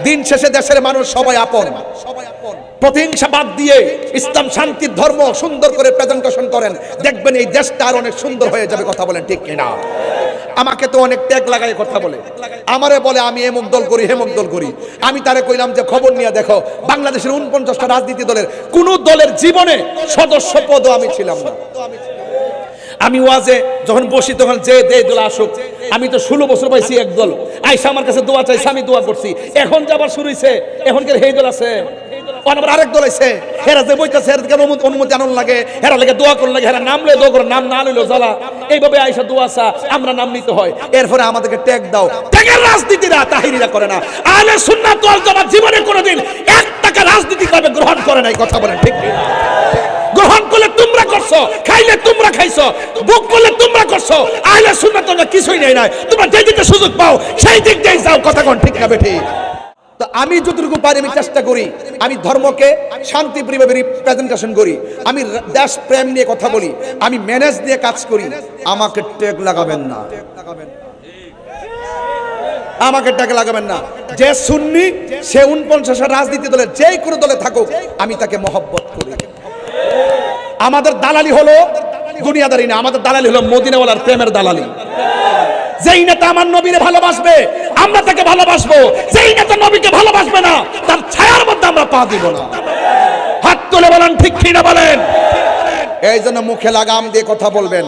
দিন শেষে দেশের মানুষ সবাই আপন। প্রতিহিংসা বাদ দিয়ে ইসলাম শান্তির ধর্ম সুন্দর করে প্রেজেন্টেশন করেন, দেখবেন এই দেশটা আর অনেক সুন্দর হয়ে যাবে। কথা বলেন ঠিক কিনা? আমাকে তো অনেক ট্যাগ লাগায় কথা বলে, আমারে বলে আমি এমুক দল করি হেমুক দল করি। আমি তারে কইলাম যে খবর নিয়ে দেখো, বাংলাদেশের 49টা রাজনীতি দলের কোন দলের জীবনে সদস্য পদও আমি ছিলাম না। আমি ওয়াজে যখন বসি তখন যে দল আসুক, আমি তো 16 বছর পাইছি এক দল আইসা আমার কাছে দোয়া চাইছে, আমি দোয়া করছি। এখন যে আবার শুরু হইছে, এখন কি এই দল আছে, আবার আরেক দল আছে, হেরা যে বইতাছে অনুমতি আনন লাগে, হেরা লাগে দোয়া করুন লাগে, হেরা নাম লয়ে দোয়া করে, নাম না লইলো জ্বালা। এইভাবে আইসা দোয়া চা, আমরা নাম নিতে হয়। এরপরে আমাদেরকে ট্যাগ দাও। ট্যাগের রাজনীতিরা তাহিরিরা করে না। আহলে সুন্নাত ওয়াল জামাত জীবনে কোনোদিন 1 টাকা রাজনীতি করবে গ্রহণ করে নাই। কথা বলেন ঠিক কি? গ্রহণ করলে তোমরা করছো, খাইলে তোমরা খাইছো, বুক করলে তোমরা করছো। আহলে সুন্নাত তোমরা কিছুই নেই নাই, তোমরা যেই দিকে সুযোগ পাও সেই দিক দিয়ে যাও। কথা কোন ঠিক না বেঠিক? তো আমি যতটুকু পারি আমি চেষ্টা করি, আমি ধর্মকে শান্তিপ্রিয়ভাবে রিপ্রেজেন্টেশন করি, আমি দেশ প্রেম নিয়ে কথা বলি, আমি ম্যানেজ নিয়ে কাজ করি। আমাকে ট্যাগ লাগাবেন না, আমাকে ট্যাগ লাগাবেন না। যে সুন্নি সে 49 রাজনীতি দলের যে কোনো দলে থাকুক, আমি তাকে মহব্বত করি। আমাদের দালালি হলো দুনিয়াদারি না, আমাদের দালালি হলো মদিনাওয়ালার প্রেমের দালালি। যেই নেতা আমার নবীরে ভালোবাসবে আমরা তাকে ভালোবাসবো, যেই নেতা নবীকে ভালোবাসবে না তার ছায়ার মধ্যে আমরা পা দিব না। হাত তুলে বলেন ঠিক কি না বলেন? এই জন্য মুখে লাগাম দিয়ে কথা বলবেন,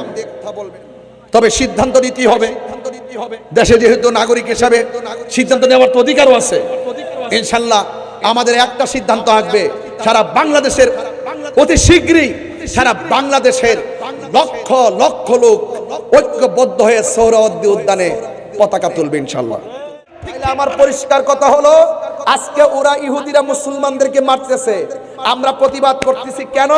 তবে সিদ্ধান্ত নিতেই হবে। দেশে যেহেতু নাগরিক হিসাবে সিদ্ধান্ত নেওয়ার তো অধিকারও আছে। ইনশাল্লাহ আমাদের একটা সিদ্ধান্ত আসবে, সারা বাংলাদেশের অতি শীঘ্রই সারা বাংলাদেশের লক্ষ লক্ষ লোক ঐক্যবদ্ধ হয়ে সোহরাওয়ার্দী উদ্যানে পতাকা তুলবে ইনশাল্লাহ। আমার পরিষ্কার কথা হলো, আজকে ওরা ইহুদিরা মুসলমানদেরকে মারতেছে, আমরা প্রতিবাদ করতেছি কেন?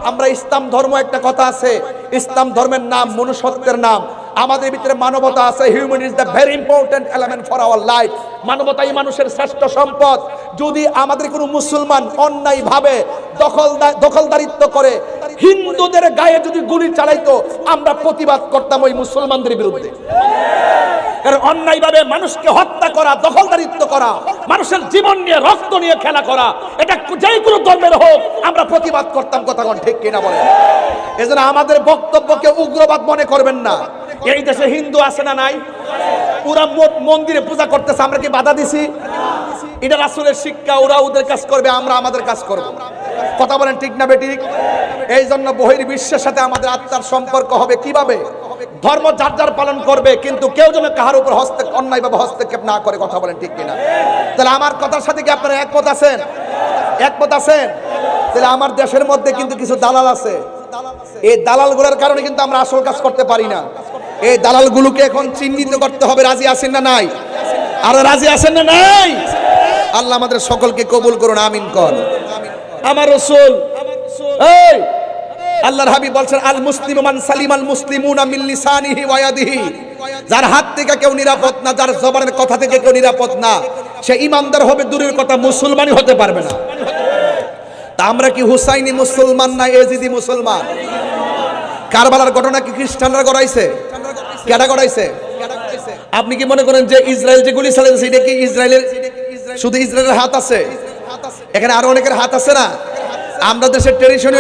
আমরা ইসলাম ধর্ম, একটা কথা আছে, ইসলাম ধর্মের নাম মনুষ্যত্বের নাম। আমাদের ভিতরে মানবতা আছে। Human is the very important element for our life. মানবতাই মানুষের শ্রেষ্ঠ সম্পদ। যদি আমাদের কোনো মুসলমান অন্যায় ভাবে দখলদারিত্ব করে হিন্দুদের গায়ে যদি গুলি চালাইতো, আমরা প্রতিবাদ করতাম ওই মুসলমানদের বিরুদ্ধে। কারণ অন্যায়ভাবে মানুষকে হত্যা করা, দখলদারিত্ব করা, মানুষের জীবন নিয়ে রক্ত নিয়ে খেলা করা, এটা যে কোনো ধর্মের হোক আমরা প্রতিবাদ করতাম। কথা কোন ঠিক কিনা বলেন? এজন্য আমাদের বক্তব্যকে উগ্রবাদ মনে করবেন না। এই দেশে হিন্দু আছে না নাই? ওরা মন্দিরে পূজা করতেছে, আমরা কি বাধা দিছি? এটা রাসূলের শিক্ষা, ওরা ওদের কাজ করবে, আমরা আমাদের কাজ করব। কথা বলেন ঠিক না বেঠিক? এই জন্য বহির্বিশ্বের সাথে আমাদের আত্মার সম্পর্ক হবে কিভাবে? ধর্ম যার যার পালন করবে, কিন্তু কেউ যেন কাহার উপর অন্যায়ভাবে হস্তক্ষেপ না করে। কথা বলেন ঠিক কিনা? তাহলে আমার কথার সাথে কি আপনারা একমত আছেন? একমত আছেন? তাহলে আমার দেশের মধ্যে কিন্তু কিছু দালাল আছে। এই দালালগুলোর কারণে কিন্তু আমরা আসল কাজ করতে পারি না। এই দালালগুলোকে এখন চিহ্নিত করতে হবে। রাজি আছেন না নাই? আর রাজি আছেন না নাই? আল্লাহ আমাদের সকলকে কবুল করুন, আমিন কর। আমার রাসূল, এই আল্লাহর হাবিব বলছেন, আল মুসলিমু মান সালিমাল মুসলিমুনা মিন লিসানিহি ওয়া ইয়াদিহি। যার হাত থেকে কেউ নিরাপদ না, যার জবানের কথা থেকে কেউ নিরাপদ না, সে ইমানদার হবে দূরের কথা, মুসলমানই হতে পারবে না। তা আমরা কি হুসাইনি মুসলমান না এজিদি মুসলমান? কারবালার ঘটনা কি খ্রিস্টানরা গড়াইছে? কেডা গড়াইছে? আপনি কি মনে করেন যে ইসরায়েল যে গুলি চালাচ্ছে এটা কি ইসরায়েলের, শুধু ইসরায়েলের হাত আছে? এখানে আরো অনেকের হাত আছে না? আমরা দেশের ট্রেডিশন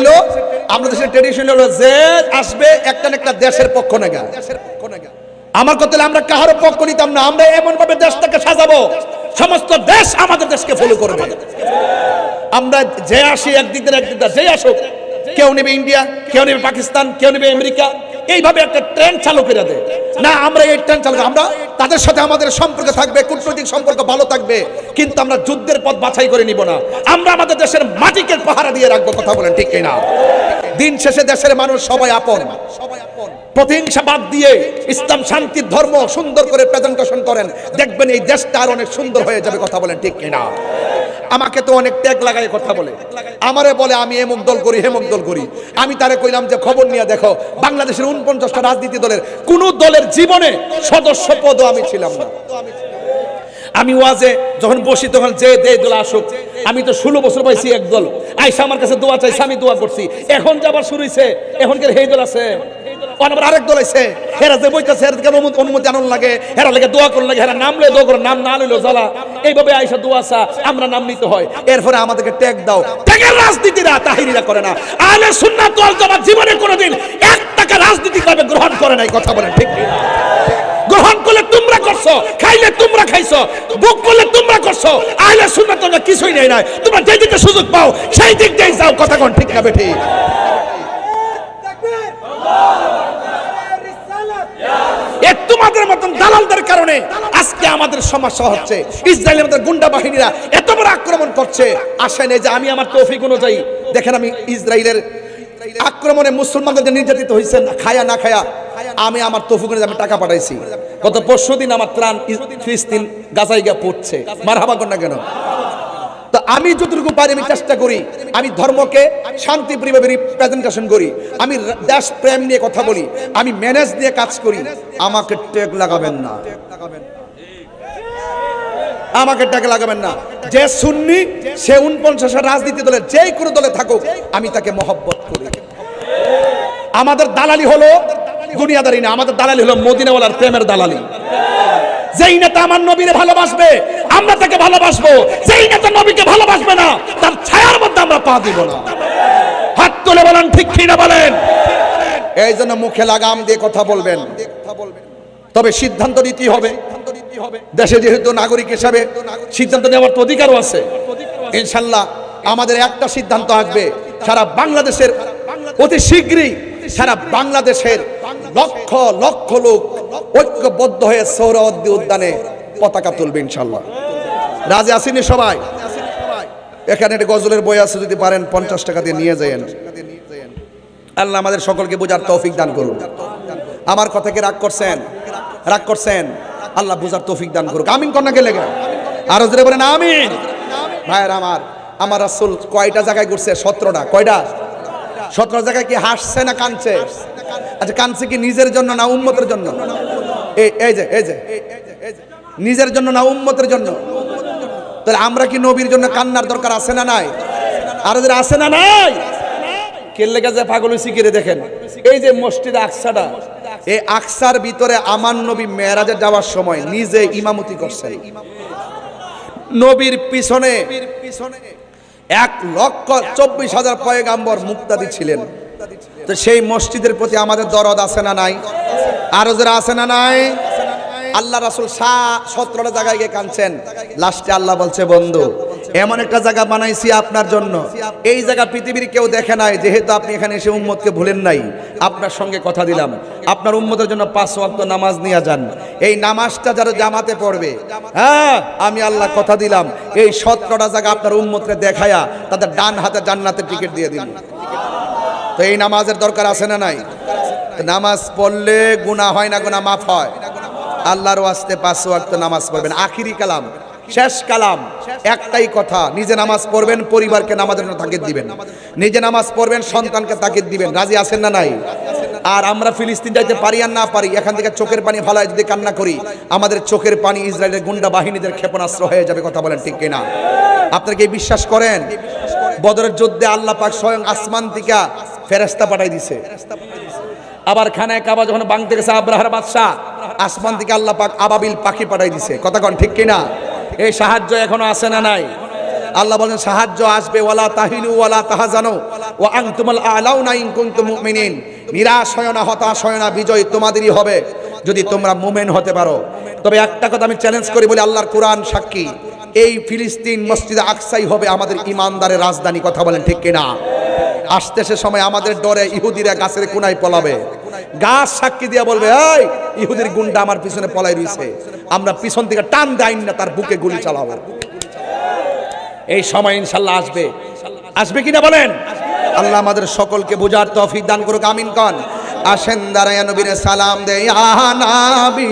হলো, যে আসবে একটা না একটা দেশের পক্ষ নেগা। আমার কথা আমরা কাহারও পক্ষ নিতাম না। আমরা এমন ভাবে দেশটাকে সাজাবো সমস্ত দেশ আমাদের দেশকে ফলো করবে। আমরা যে আসি একদিক দিয়ে একদিক দিয়ে, যে আসুক, কেউ নেবে ইন্ডিয়া, কেউ নেবে পাকিস্তান, কেউ নেবে আমেরিকা, এইভাবে একটা ট্রেন চালু করে দেয় না। আমরা এই ট্রেন চালু, আমরা তাদের সাথে আমাদের সম্পর্ক থাকবে, কূটনৈতিক সম্পর্ক ভালো থাকবে, কিন্তু আমরা যুদ্ধের পথ বাছাই করে নিব না। আমরা আমাদের দেশের মাটিকে পাহারা দিয়ে রাখবো। কথা বলেন ঠিক কিনা? দিন শেষে দেশের মানুষ সবাই আপন। প্রতিহিংসা বাদ দিয়ে ইসলাম শান্তির ধর্ম সুন্দর করে প্রেজেন্টেশন করেন, দেখবেন এই দেশটা আর অনেক সুন্দর হয়ে যাবে। কথা বলেন ঠিক কিনা? আমাকে তো অনেক ট্যাগ লাগায় কথা বলে, আমারে বলে আমি এমুক দল করি হেমুক দল করি। আমি তারে কইলাম যে খবর নিয়ে দেখো, বাংলাদেশের 49টা রাজনীতি দলের কোন দলের জীবনে সদস্য পদও আমি ছিলাম না। আমি ওয়াজে যখন বসি তখন যে দল আসুক, আমি তো 16 বছর পাইছি এক দল আইসা আমার কাছে দোয়া চাইছে, আমি দোয়া করছি। এখন যে আবার শুরু হইছে, এখন কি এই দল আছে? আবার আরেক দল আছে হেরা যে বইতাছে এর অনুমতি আনন লাগে, হেরা লাগে দোয়া করন লাগে, হেরা নাম লয়ে দোয়া করে, নাম না লইলো জ্বালা। এইভাবে আয়েশা দোয়া চা, আমরা নাম নিতে হয়। এরপরে আমাদেরকে ট্যাগ দাও। ট্যাগের রাজনীতিরা তাহিরিরা করে না। আহলে সুন্নাত ওয়াল জামাত জীবনে কোনোদিন 1 টাকা রাজনীতি করবে গ্রহণ করে নাই। কথা বলেন ঠিক কি? গ্রহণ করলে তোমরা করছো, খাইলে তোমরা খাইছো, বুক করলে তোমরা করছো। আহলে সুন্নাত তোমরা কিছুই নেই না। তোমরা যেই দিকে সুযোগ পাও সেই দিক দিয়ে যাও। কথা কোন ঠিক না বেঠিক? তোমাদের মতন দালালদের কারণে আজকে আমাদের সমস্যা হচ্ছে। ইসরায়েলের মধ্যে গুন্ডা বাহিনীরা এত বড় আক্রমণ করছে। আসেন এই যে আমি আমার তৌফিক অনুযায়ী দেখেন, আমি ইসরায়েলের আক্রমণে মুসলমানদের নির্যাতিত হয়েছেন খায়া না খায়া, আমি আমার তৌফিক অনুযায়ী আমি টাকা পাঠাইছি। গত পরশুদিন আমার ত্রাণ ফিলিস্তিন গাজায় গিয়ে পড়ছে। মারহাবা কর না কেন? তো আমি যতটুকু পারি আমি চেষ্টা করি, আমি ধর্মকে শান্তিপ্রিয়ভাবে রিপ্রেজেন্টেশন করি, আমি দেশ প্রেম নিয়ে কথা বলি, আমি ম্যানেজ নিয়ে কাজ করি। আমাকে ট্যাগ লাগাবেন না, আমাকে ট্যাগ লাগাবেন না। যে সুন্নি সে 49 রাজনীতি দলের যেই কোনো দলে থাকুক, আমি তাকে মহব্বত করি। আমাদের দালালি হলো দুনিয়াদারি না, আমাদের দালালি হলো মদিনাওয়ালার প্রেমের দালালি। যেই নেতা আমার নবীরে ভালোবাসবে আমরা তাকে ভালোবাসবো, যেই নেতা নবীকে ভালোবাসবে না তার ছায়ার মধ্যে আমরা পা দিব না। হাত তুলে বলেন ঠিক কি না বলেন? এই জন্য মুখে লাগাম দিয়ে কথা বলবেন, তবে সিদ্ধান্ত নিতেই হবে। দেশে যেহেতু নাগরিক হিসাবে সিদ্ধান্ত নেওয়ার তো অধিকারও আছে। ইনশাল্লাহ আমাদের একটা সিদ্ধান্ত আসবে, সারা বাংলাদেশের অতি শীঘ্রই সারা বাংলাদেশের লক্ষ লক্ষ লোক ঐক্যবদ্ধ হয়ে সোহরাওয়ার্দী উদ্যানে পতাকা তুলবে ইনশাল্লাহ। রাজি আসেনি সবাই? এখানে একটা গজলের বই আছে, যদি পারেন 50 টাকা দিয়ে নিয়ে যান। আল্লাহ আমাদের সকলকে বোঝার তৌফিক দান করুন। আমার কথা কি রাগ করছেন? রাগ করছেন? আল্লাহ বোঝার তৌফিক দান করুক। আমিন কন্যা গেলে আরো জোরে বলেন আমিন। ভাইয়ের আমার রাসূল কয়টা জায়গায় ঘুরছে? 17টা। কয়টা? 17 জায়গায় কি হাসছে না কাঁদছে? আচ্ছা কাঁদছে কি নিজের জন্য না উম্মতের জন্য? এই যে নিজের জন্য না উম্মতের জন্য? তাহলে আমরা কি নবীর জন্য কান্নার দরকার আছে না নাই? আর যারা আছে না নাই? কেল্লে গাছে পাগল হইছি কি রে? দেখেন এই যে মসজিদ আকসাটা, এই আকসার ভিতরে আমার নবী মেরাজে যাওয়ার সময় নিজে ইমামতি করছেন। নবীর পিছনে 1,24,000 পয়গাম্বর মুক্তাদি ছিলেন। তো সেই মসজিদের প্রতি আমাদের দরদ আছে না নাই? আরো যারা আছে না নাই? আল্লাহ রাসূল 17টা জায়গায় গিয়ে কাঁদছেন। লাস্টে আল্লাহ বলছে, বন্ধু এমন একটা জায়গা বানাইছি আপনার জন্য, এই জায়গা পৃথিবীর কেউ দেখে নাই। যেহেতু আপনি এখানে এসে উম্মতকে ভুলেন নাই, আপনার সঙ্গে কথা দিলাম আপনার উম্মতের জন্য 5 ওয়াক্ত নামাজ নিয়ে যান। এই নামাজটা যারা জামাতে পড়বে, হ্যাঁ আমি আল্লাহ কথা দিলাম এই 17টা জায়গা আপনার উম্মতকে দেখায়া তাদের ডান হাতে জান্নাতের টিকিট দিয়ে দিন। তো এই নামাজের দরকার আছে না নাই? নামাজ পড়লে গুনাহ হয় না, গুনাহ মাফ হয়। আল্লাহর ওয়াস্তে 5 ওয়াক্ত নামাজ পড়বেন। আখিরি কালাম, শেষ কালাম, একটাই কথা, নিজে নামাজ পড়বেন, পরিবারকে নামাজের জন্য তাকিদ দিবেন। নিজে নামাজ পড়বেন, সন্তানকে তাকিদ দিবেন। রাজি আছেন না নাই? আর আমরা ফিলিস্তিন যাইতে পারি আর না পারি, এখান থেকে চোখের পানি ফালায় যদি কান্না করি, আমাদের চোখের পানি ইসরায়েলের গুন্ডা বাহিনীদের ক্ষেপণাস্ত্র হয়ে যাবে। কথা বলেন ঠিক কিনা? আপনারা কি বিশ্বাস করেন? বদরের যুদ্ধে আল্লাহ পাক স্বয়ং আসমান থেকে ফেরেশতা পাঠাই দিছে। আবার খানায় কাবা যখন ভাঙতে গেছে আব্রাহার বাদশা, আসমান থেকে আল্লাহ পাক আবাবিল পাখি পাঠাই দিছে। কথা কন ঠিক কিনা? এই সাহায্য এখনো আছে না নাই? আল্লাহ বলেন সাহায্য আসবে, ওয়ালা তাহিনু ওয়ালা তাহজানু ওয়া আনতুমুল আ'লাউনা ইন কুনতুম মুমিনিন। নিরাশ হয় না, হতাশ হয় না, বিজয় তোমাদেরই হবে যদি তোমরা মুমিন হতে পারো। তবে একটা কথা আমি চ্যালেঞ্জ করি বলি, আল্লাহর কোরআন সাক্ষী, এই ফিলিস্তিন মসজিদে আকসাই হবে আমাদের ইমানদারের রাজধানী। কথা বলেন ঠিক কিনা? আসতে সে সময় আমাদের ডরে ইহুদিরা গাছের কোনায় পলাবে, গাছ সাক্ষী দিয়া বলবে এই ইহুদির গুন্ডা আমার পিছনে পলাই রইছে, আমরা পিছন থেকে টান দেই না তার বুকে গুলি চালাবো। এই সময় ইনশাআল্লাহ আসবে। আসবে কিনা বলেন? আল্লাহ আমাদের সকলকে বোঝার তৌফিক দান করুক। আমিন কন। আসেন দাঁড়ায়া নবীরে সালাম দেই, আ নবী